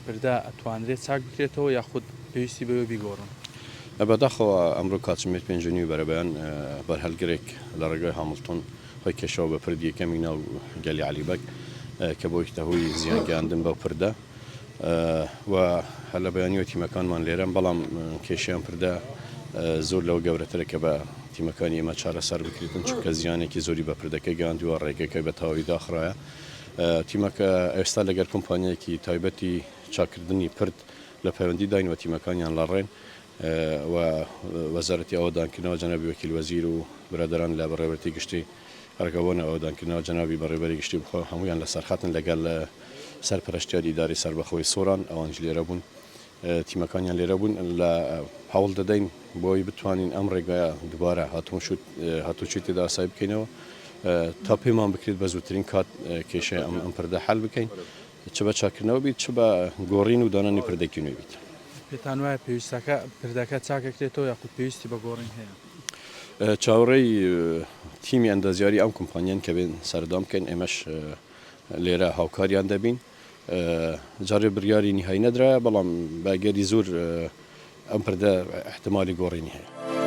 پردا ئەتوانرێت چاک بکرێتەوە یاخود پێویستی بەوە بیگۆڕن. بەداخەوە ئەمڕۆ کاتژمێر 5 بەرەبەیان بەرهەلگرێک لە ڕێگای هامڵتۆن خۆی کێشەوە بە پردی یەکەمی ناو گەلی عەلیبەگ کە بۆ هۆی زیانگەیاندن بەو پردە و هەر لە بەیانیوە تیمەکانمان لێرەن بەڵام کێشیان پردە زۆر لەوە گەورەترە کە بە تیمەکانی ئێمە چارەسەر بکرێتن چونکە زیانێکی زۆری بە پردەکە گەیاندووە ڕێگەکەی بە تەواوی داخڕایە. تیمەکە ئێستا لەگەر کۆمپانیایەکی تایبەتی چاکردنی پرد لە پەیوەندی داینوە تیمەکانیان لە ڕێن و وەزارەتی ئەوەدانکردنەوە جەنابی وەکیل وەزیر و برادران لە بەڕێوەتی گشتی هەرگەوەنە ئەوەدانکردنەوە جەنابی بەڕێوەری گشتی بخۆ هەمویان لەسەر خاتن لەگەڵ سەرپەرشتیاری ئیداری سەربەخۆی سۆران ئەوانش لێرە بوون تیمەکانیان لێرە بوون لە هەوڵ دەدەین بۆی بتوانین ئەم ڕێگایە دووبارە هاتوچی تێدا ئاسایی بکەینەوە تا پێمان بکرێت بە زووترین کات کێشەی ئەم پردە حەل بکەین چ بە چاکردنەوە بیت چ بە گۆڕین و دانانی پردێکی نوێ بیت. پێتان وایە پێویستەکە پردەکە چاکەکرێتەوە یاخود پێویستی بە گۆڕین هەیە؟ چاوەڕێی تیمی ئەندازیاری ئەم کۆمپانیان کە بێن سەردام بکەین ئێمەش لێرە هاوکاریان دەبین جارێ بڕیاری نهایی نەدرایە بەڵام باگەری زۆر ئەم پردە احتمالی گۆڕینی هەیە.